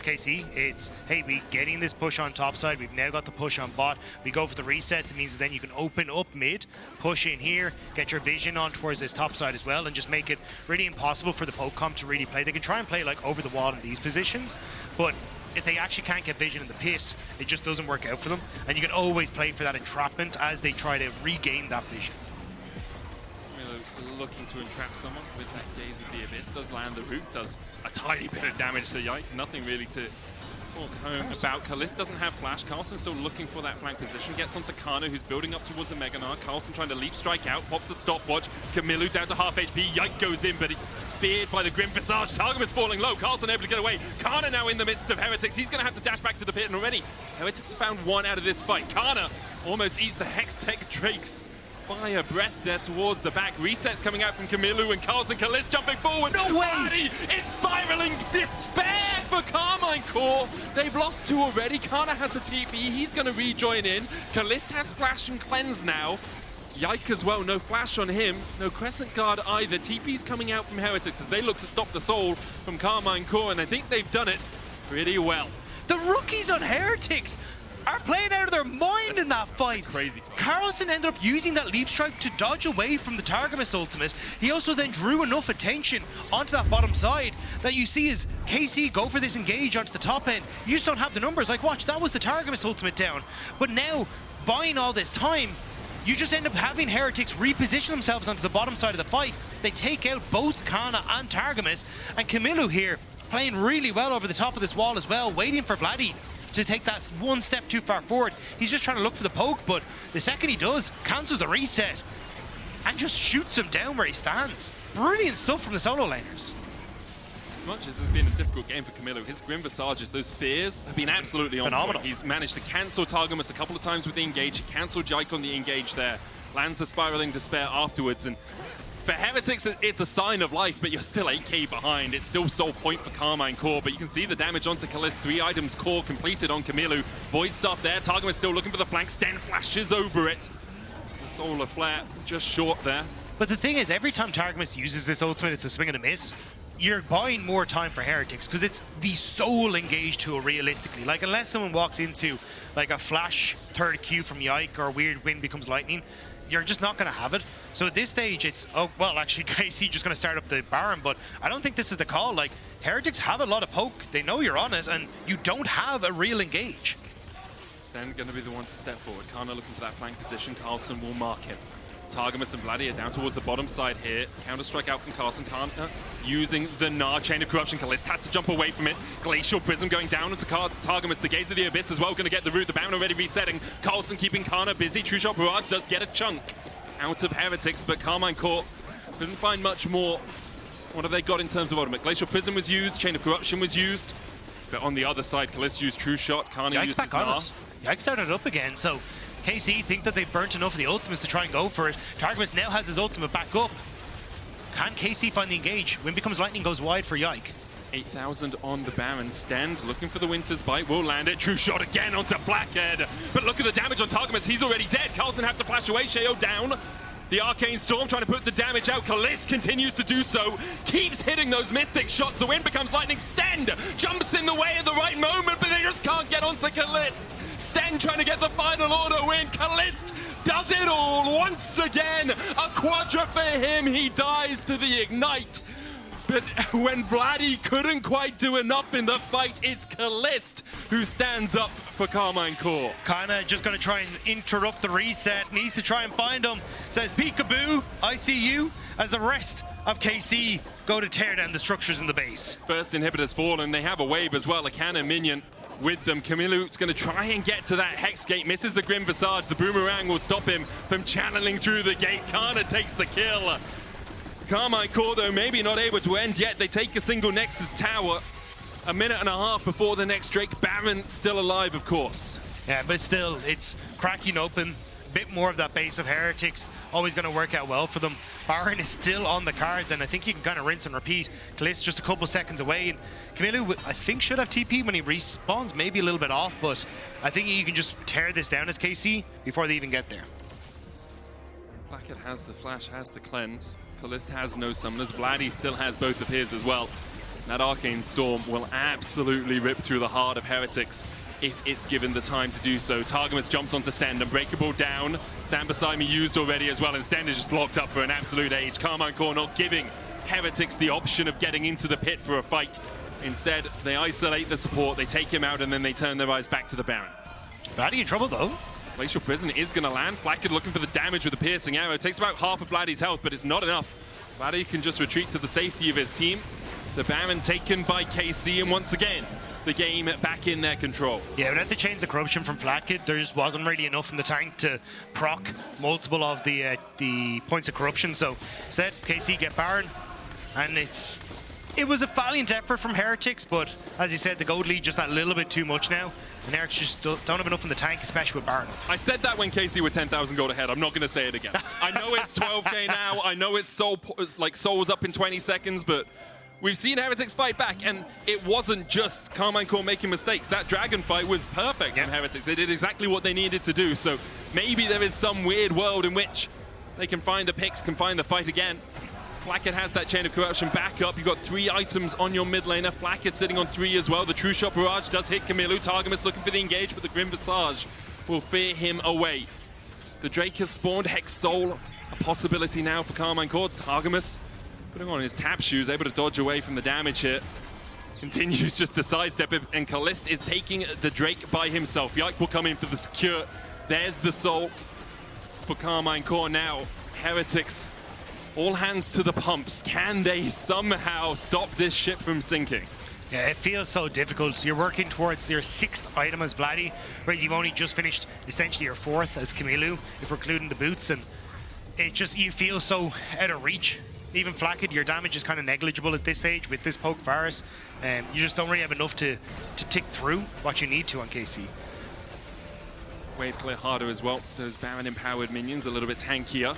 KC. It's, hey, we getting this push on top side. We've now got the push on bot. We go for the resets. It means that then you can open up mid, push in here, get your vision on towards this top side as well, and just make it really impossible for the poke comp to really play. They can try and play like over the wall in these positions, but if they actually can't get vision in the pit, it just doesn't work out for them. And you can always play for that entrapment as they try to regain that vision. Looking to entrap someone with that Gaze of the Abyss, does land the root, does a tiny bit of damage to Yike, nothing really to talk home about. Caliste doesn't have flash, Carlsen still looking for that flank position, gets onto Canna who's building up towards the Mega Gnar, Carlsen trying to leap strike out, pops the stopwatch, Kamiloo down to half HP, Yike goes in but it's speared by the Grim Visage, Targamas falling low, Carlsen able to get away, Canna now in the midst of Heretics, he's going to have to dash back to the pit and already Heretics found one out of this fight. Canna almost eats the Hextech Drakes. Fire breath there towards the back. Resets coming out from Kamiloo and Carlsen. Caliste jumping forward. No way! Vladi, it's spiraling despair for Karmine Corp. They've lost two already. Canna has the TP. He's going to rejoin in. Caliste has Flash and Cleanse now. Yike as well. No Flash on him. No Crescent Guard either. TP's coming out from Heretics as they look to stop the soul from Karmine Corp, and I think they've done it pretty well. The rookies on Heretics are playing out of their mind in that fight. Crazy fight. Carlsen ended up using that leap strike to dodge away from the Targamas ultimate. He also then drew enough attention onto that bottom side that you see as KC go for this engage onto the top end. You just don't have the numbers. Like, watch, that was the Targamas ultimate down. But now, buying all this time, you just end up having Heretics reposition themselves onto the bottom side of the fight. They take out both Canna and Targamas, and Kamiloo here playing really well over the top of this wall as well, waiting for Vladi to take that one step too far forward. He's just trying to look for the poke, but the second he does, cancels the reset and just shoots him down where he stands. Brilliant stuff from the solo laners. As much as there's been a difficult game for Kamiloo, his Grim Visages, those fears have been absolutely on phenomenal. point. He's managed to cancel Targamas a couple of times with the engage. He cancelled Yike on the engage there. Lands the Spiraling Despair afterwards, and for Heretics, it's a sign of life, but you're still 8k behind. It's still sole point for Karmine Corp, but you can see the damage onto Caliste. 3 items core completed on Kamiloo. Void Staff there. Targamas still looking for the flank. Stend flashes over it. The Solar Flare just short there. But the thing is, every time Targamas uses this ultimate, it's a swing and a miss. You're buying more time for Heretics because it's the sole engage tool realistically. Like, unless someone walks into like a flash third Q from Yike or a weird wind becomes lightning, you're just not going to have it. So at this stage, it's, oh, well, actually, KC just going to start up the Baron, but I don't think this is the call. Like, Heretics have a lot of poke. They know you're on it, and you don't have a real engage. Stend going to be the one to step forward. Canna looking for that flank position. Carlsen will mark him. Targamas and Vladi are down towards the bottom side here. Counter-strike out from Carlsen. Canna using the Gnar Chain of Corruption. Caliste has to jump away from it. Glacial Prism going down into Targamas. The Gaze of the Abyss as well, going to get the root. The Baron already resetting. Carlsen keeping Canna busy. True Shot Barrage does get a chunk out of Heretics, but Karmine Corp couldn't find much more. What have they got in terms of ultimate? Glacial Prism was used. Chain of Corruption was used. But on the other side, Caliste used True Shot. Canna used his Gnar. Yike started it up again, so KC think that they've burnt enough of the ultimates to try and go for it. Targamas now has his ultimate back up. Can KC find the engage? When becomes lightning goes wide for Yike. 8,000 on the Baron. Stend looking for the Winter's Bite. Will land it. True Shot again onto Flakked. But look at the damage on Targamas. He's already dead. Carlsen have to flash away. Sheo down. The Arcane Storm trying to put the damage out. Caliste continues to do so. Keeps hitting those Mystic shots. The wind becomes lightning. Stend jumps in the way at the right moment, but they just can't get onto Caliste. Stend trying to get the final order win. Caliste does it all once again. A quadra for him. He dies to the Ignite. But when Vladi couldn't quite do enough in the fight, it's Caliste who stands up for Karmine Corp. Canna just going to try and interrupt the reset. Needs to try and find him. Says, peekaboo, I see you. As the rest of KC go to tear down the structures in the base. First inhibitor's fallen. They have a wave as well. A Canna minion with them. Kamiloo's going to try and get to that Hex Gate. Misses the Grim Visage. The Boomerang will stop him from channeling through the gate. Canna takes the kill. Karmine Corp, though, maybe not able to end yet. They take a single Nexus tower. A minute and a half before the next Drake. Baron still alive, of course. Yeah, but still, it's cracking open. A bit more of that base of Heretics. Always going to work out well for them. Baron is still on the cards, and I think you can kind of rinse and repeat. Caliste just a couple seconds away. And Kamiloo, I think, should have TP when he respawns. Maybe a little bit off, but I think you can just tear this down as KC before they even get there. Flakked has the flash, has the cleanse. Caliste has no summoners. Vladi still has both of his as well. That Arcane Storm will absolutely rip through the heart of Heretics if it's given the time to do so. Targamas jumps onto Stend. Unbreakable down. Stand Beside Me used already as well, and Stend is just locked up for an absolute age. Karmine Corp not giving Heretics the option of getting into the pit for a fight. Instead, they isolate the support, they take him out, and then they turn their eyes back to the Baron. Vladi in trouble, though. Glacial Prison is going to land. Flakked looking for the damage with the piercing arrow. It takes about half of Vladi's health, but it's not enough. Vladi can just retreat to the safety of his team. The Baron taken by KC, and once again, the game back in their control. Yeah, without the Chains of Corruption from Flakked, there just wasn't really enough in the tank to proc multiple of the points of corruption. So instead, KC get Baron, and it was a valiant effort from Heretics, but as you said, the gold lead just that little bit too much now. And Heretics just don't have enough in the tank, especially with Baron. I said that when KC were 10,000 gold ahead. I'm not going to say it again. I know it's 12k now. I know it's souls up in 20 seconds, but we've seen Heretics fight back, and it wasn't just Karmine Corp making mistakes. That dragon fight was perfect from Heretics. They did exactly what they needed to do. So maybe there is some weird world in which they can find the picks, can find the fight again. Flakked has that Chain of Corruption back up. You've got 3 items on your mid laner. Flakked sitting on 3 as well. The True Shot Barrage does hit Kamiloo. Targamas looking for the engage, but the Grim Visage will fear him away. The Drake has spawned. Hex Soul, a possibility now for Karmine Corp. Targamas putting on his tap shoes, able to dodge away from the damage here. Continues just to sidestep it, and Caliste is taking the Drake by himself. Yike will come in for the secure. There's the soul for Karmine Corp now. Heretics, all hands to the pumps. Can they somehow stop this ship from sinking? Yeah, it feels so difficult. You're working towards your 6th item as Vladi, whereas you've only just finished essentially your 4th as Kamiloo, if we're including the boots, and it just, you feel so out of reach. Even Flakked, your damage is kind of negligible at this stage with this poke Varus, and you just don't really have enough to tick through what you need to on KC. Wave clear harder as well. Those Baron empowered minions a little bit tankier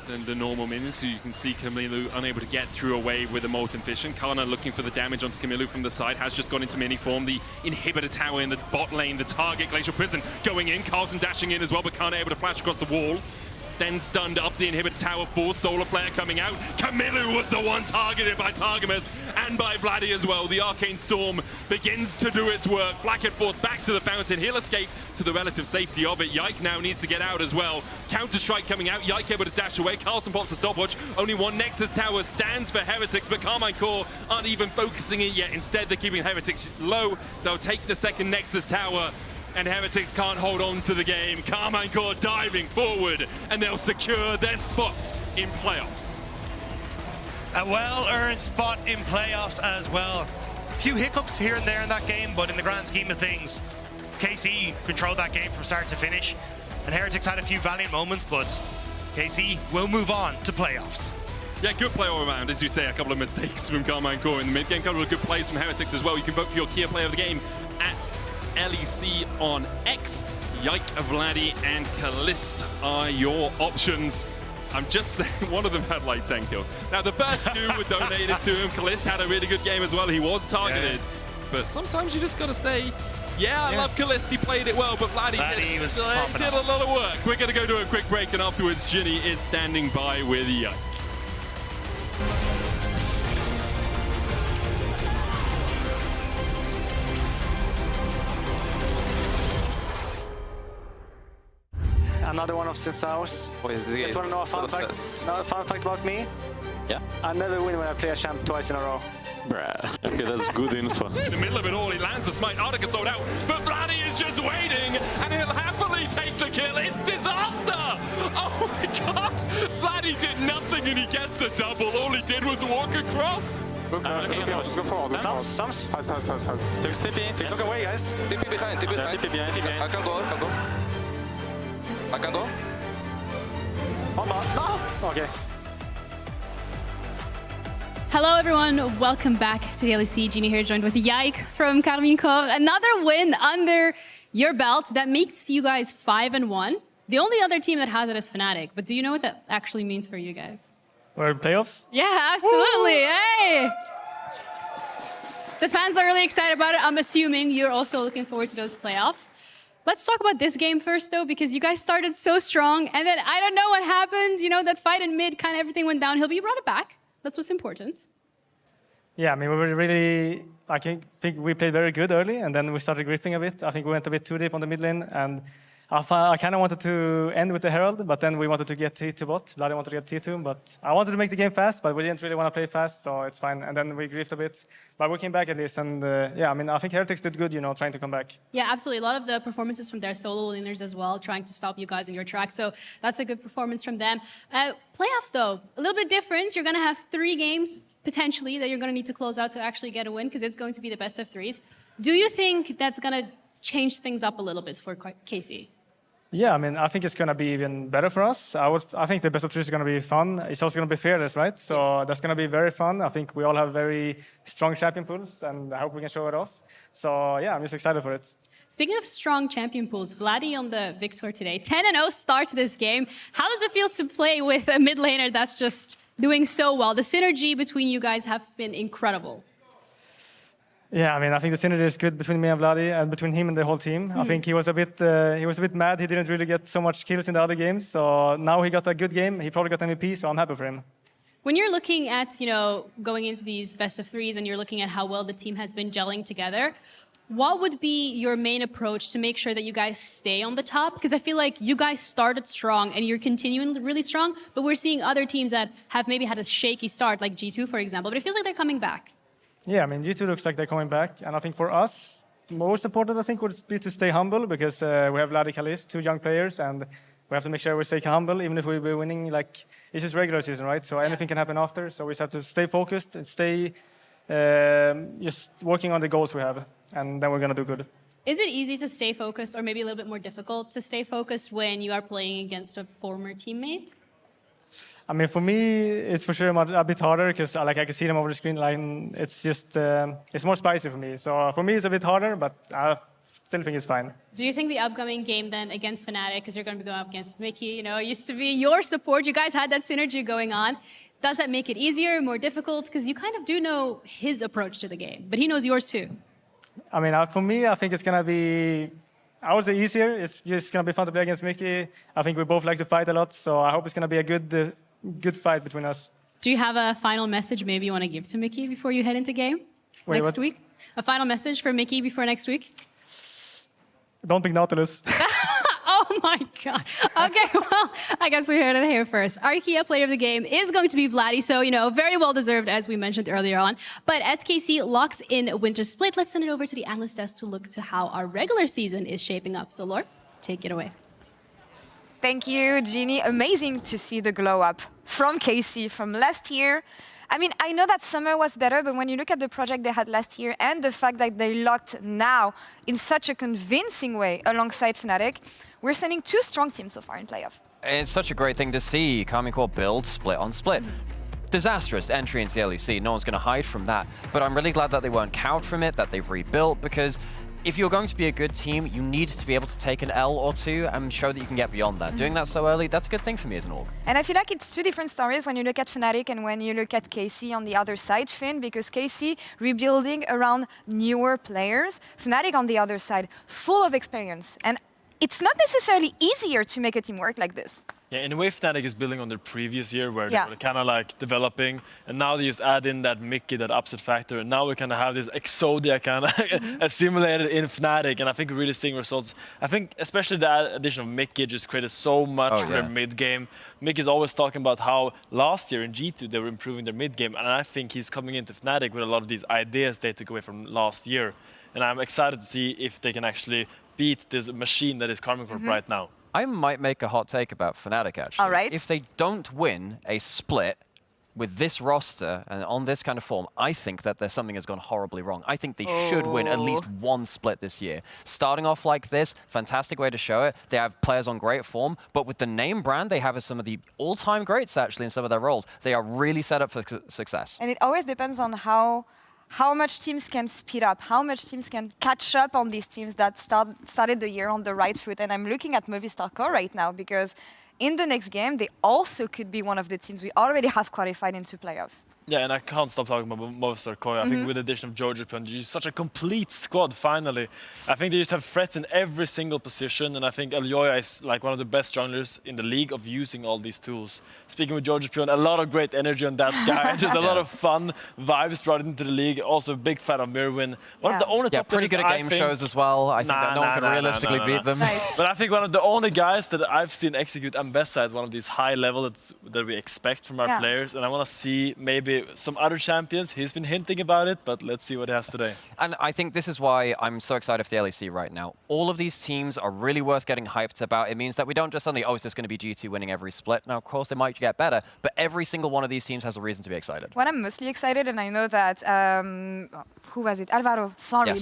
than the normal minions, so you can see Kamiloo unable to get through a wave with a Molten Fission. Canna looking for the damage onto Kamiloo from the side, has just gone into mini form. The inhibitor tower in the bot lane, the target, Glacial Prison going in, Carlsen dashing in as well, but Canna able to flash across the wall. Stend stunned up the inhibitor tower, for Solar Flare coming out. Kamiloo was the one targeted by Targamas and by Vladi as well. The Arcane Storm begins to do its work. Flakked forced back to the fountain. He'll escape to the relative safety of it. Yike now needs to get out as well. Counter-strike coming out. Yike able to dash away. Carlsen pops the stopwatch. Only one Nexus tower stands for Heretics, but Karmine Corp aren't even focusing it yet. Instead, they're keeping Heretics low. They'll take the second Nexus tower, and Heretics can't hold on to the game. Karmine Corp diving forward, and they'll secure their spot in playoffs. A well-earned spot in playoffs as well. A few hiccups here and there in that game, but in the grand scheme of things, KC controlled that game from start to finish, and Heretics had a few valiant moments, but KC will move on to playoffs. Yeah, good play all around, as you say. A couple of mistakes from Karmine Corp in the mid-game. A couple of good plays from Heretics as well. You can vote for your key player of the game at LEC on X. Yike, Vladi, and Caliste are your options. I'm just saying, one of them had like 10 kills. Now, the first 2 were donated to him. Caliste had a really good game as well. He was targeted. But sometimes you just got to say, Yeah, I love Caliste. He played it well, but Vladi did a lot of work. We're going to go to a quick break, and afterwards, Ginny is standing by with Yike. Another one of Xhao's. Just want to know a fun fact about me? Yeah? I never win when I play a champ twice in a row. Bruh. Okay, that's good info. In the middle of it all, he lands the smite. Arctica sold out, but Vladi is just waiting, and he'll happily take the kill. It's disaster! Oh my god! Vladi did nothing, and he gets a double. All he did was walk across. Go forward. Sums. House. Take look away, guys. TP behind. TP behind. I can go. I can go. No! Okay. Hello everyone, welcome back to the LEC. Ginny here, joined with Yike from Karmine Corp. Another win under your belt that makes you guys 5-1. The only other team that has it is Fnatic, but do you know what that actually means for you guys? We're in playoffs? Yeah, absolutely. Woo! Hey! The fans are really excited about it. I'm assuming you're also looking forward to those playoffs. Let's talk about this game first, though, because you guys started so strong, and then I don't know what happened. You know, that fight in mid, kind of everything went downhill, but you brought it back. That's what's important. Yeah, I mean, we were really, I think we played very good early, and then we started gripping a bit. I think we went a bit too deep on the mid lane, and I kind of wanted to end with the Herald, but then we wanted to get T2 bot. Vladi wanted to get T2, but I wanted to make the game fast, but we didn't really want to play fast, so it's fine. And then we griefed a bit, but we came back at least, and yeah, I mean, I think Heretics did good, you know, trying to come back. Yeah, absolutely. A lot of the performances from their solo laners as well, trying to stop you guys in your track, so that's a good performance from them. Playoffs, though, a little bit different. You're going to have 3 games, potentially, that you're going to need to close out to actually get a win, because it's going to be the best of 3s. Do you think that's going to change things up a little bit for KC? Yeah, I mean, I think it's going to be even better for us. I think the best of 3 is going to be fun. It's also going to be fearless, right? So yes. That's going to be very fun. I think we all have very strong champion pools, and I hope we can show it off. So yeah, I'm just excited for it. Speaking of strong champion pools, Vladi on the Viktor today. 10-0 start to this game. How does it feel to play with a mid laner that's just doing so well? The synergy between you guys has been incredible. Yeah, I mean, I think the synergy is good between me and Vladi, and between him and the whole team. I think he was a bit mad. He didn't really get so much kills in the other games. So now he got a good game. He probably got MVP, so I'm happy for him. When you're looking at, you know, going into these best of 3s, and you're looking at how well the team has been gelling together, what would be your main approach to make sure that you guys stay on the top? Because I feel like you guys started strong and you're continuing really strong, but we're seeing other teams that have maybe had a shaky start, like G2, for example, but it feels like they're coming back. Yeah, I mean, G2 looks like they're coming back. And I think for us, most important, I think, would be to stay humble, because we have Vladi, Caliste, 2 young players, and we have to make sure we stay humble, even if we're winning. Like, it's just regular season, right? So anything can happen after. So we just have to stay focused and stay just working on the goals we have, and then we're going to do good. Is it easy to stay focused, or maybe a little bit more difficult to stay focused when you are playing against a former teammate? I mean, for me, it's for sure a bit harder, because I can see them over the screen line. It's just, it's more spicy for me. So for me, it's a bit harder, but I still think it's fine. Do you think the upcoming game then against Fnatic, because you're going to be going up against Mickey, you know, it used to be your support. You guys had that synergy going on. Does that make it easier, more difficult? Because you kind of do know his approach to the game, but he knows yours too. I mean, for me, I think it's going to be, I would say, easier. It's just going to be fun to play against Mickey. I think we both like to fight a lot, so I hope it's going to be a good fight between us. Do you have a final message maybe you want to give to Mickey before you head into game next week? A final message for Mickey before next week? Don't pick Nautilus. Oh my God. Okay, well, I guess we heard it here first. Our key player of the game is going to be Vladi, so, you know, very well deserved, as we mentioned earlier on. But as KC locks in Winter Split, let's send it over to the Analyst desk to look to how our regular season is shaping up. So, Laure, take it away. Thank you, Ginny. Amazing to see the glow up from KC from last year. I mean, I know that summer was better, but when you look at the project they had last year and the fact that they locked now in such a convincing way alongside Fnatic, we're sending 2 strong teams so far in playoff. It's such a great thing to see Karmine Corp build split on split. Disastrous entry into the LEC, no one's going to hide from that. But I'm really glad that they weren't cowed from it, that they've rebuilt, because if you're going to be a good team, you need to be able to take an L or two and show that you can get beyond that. Doing that so early, that's a good thing for me as an org. And I feel like it's two different stories when you look at Fnatic and when you look at KC on the other side, Finn, because KC rebuilding around newer players, Fnatic on the other side, full of experience. And it's not necessarily easier to make a team work like this. Yeah, in a way, Fnatic is building on their previous year where they were kind of like developing, and now they just add in that Mickey, that upset factor, and now we kind of have this Exodia kind of assimilated in Fnatic, and I think we're really seeing results. I think especially the addition of Mickey just created so much for their mid game. Mickey's always talking about how last year in G2 they were improving their mid game, and I think he's coming into Fnatic with a lot of these ideas they took away from last year, and I'm excited to see if they can actually beat this machine that is Karmine Corp right now. I might make a hot take about Fnatic, actually. All right. If they don't win a split with this roster and on this kind of form, I think that there's something has gone horribly wrong. I think they should win at least one split this year. Starting off like this, fantastic way to show it. They have players on great form, but with the name brand they have as some of the all-time greats, actually, in some of their roles, they are really set up for success. And it always depends on how much teams can speed up, how much teams can catch up on these teams that started the year on the right foot. And I'm looking at Movistar Core right now because in the next game, they also could be one of the teams we already have qualified into playoffs. Yeah, and I can't stop talking about Movistar Core. I think with the addition of Georgia Pion, you're such a complete squad, finally. I think they just have threats in every single position, and I think Elioya is like one of the best junglers in the league of using all these tools. Speaking with Georgia Pion, a lot of great energy on that guy, just a lot of fun vibes brought into the league. Also a big fan of Mirwin. One of the only top pretty good at game shows as well. I think that no one can realistically beat them. Nice. But I think one of the only guys that I've seen execute Ambessa is one of these high level that we expect from our players, and I want to see maybe some other champions. He's been hinting about it, but let's see what he has today. And I think this is why I'm so excited for the LEC right now. All of these teams are really worth getting hyped about. It means that we don't just suddenly, oh, it's just going to be G2 winning every split. Now, of course, they might get better, but every single one of these teams has a reason to be excited. What I'm mostly excited, and I know that, who was it? Alvaro,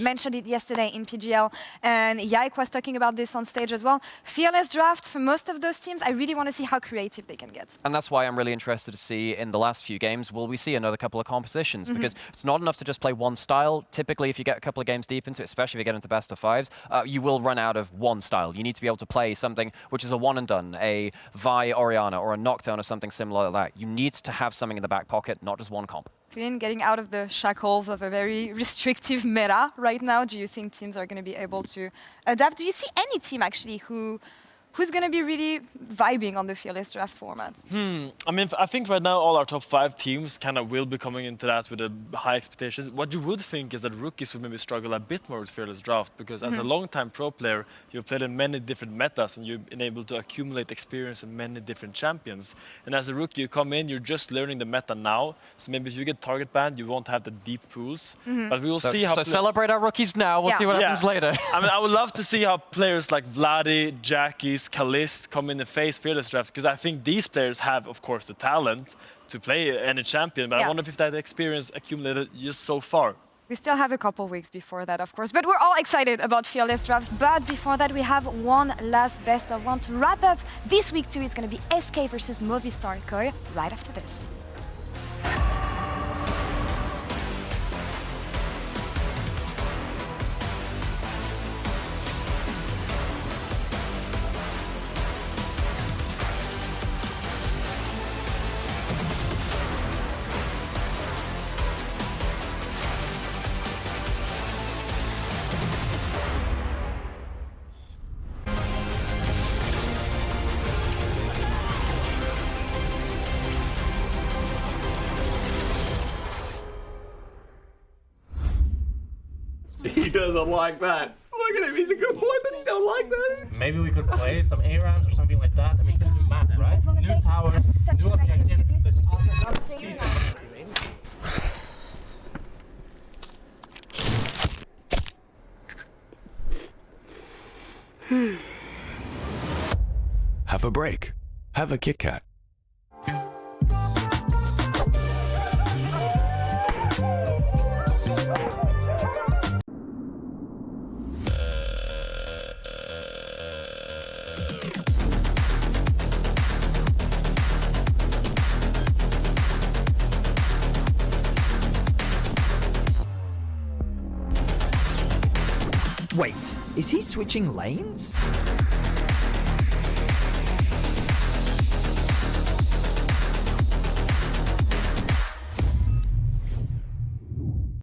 mentioned it yesterday in PGL, and Yike was talking about this on stage as well. Fearless draft for most of those teams, I really want to see how creative they can get. And that's why I'm really interested to see in the last few games, will we see another couple of compositions? Because it's not enough to just play one style. Typically, if you get a couple of games deep into it, especially if you get into best of fives, you will run out of one style. You need to be able to play something which is a one and done, a Vi Orianna or a Nocturne or something similar like that. You need to have something in the back pocket, not just one comp. Finn, getting out of the shackles of a very restrictive meta right now, do you think teams are going to be able to adapt? Do you see any team actually who's going to be really vibing on the Fearless draft format? I mean, I think right now all our top 5 teams kind of will be coming into that with a high expectations. What you would think is that rookies would maybe struggle a bit more with Fearless draft, because as a long-time pro player, you've played in many different metas and you've been able to accumulate experience in many different champions. And as a rookie, you come in, you're just learning the meta now. So maybe if you get target banned, you won't have the deep pools. But we will see how... So celebrate our rookies now. We'll see what happens later. I mean, I would love to see how players like Vladi, Jackie, Caliste come in and face Fearless drafts, because I think these players have, of course, the talent to play any champion, but I wonder if that experience accumulated just so far. We still have a couple weeks before that, of course, but we're all excited about Fearless draft. But before that, we have one last best of one to wrap up this week too. It's going to be SK versus Movistar Core right after this. He doesn't like that. Look at him, he's a good boy, but he don't like that. Maybe we could play some A rounds or something like that. I mean, this is map, right? New tower, new objective. Have a break. Have a Kit Kat. Wait, is he switching lanes?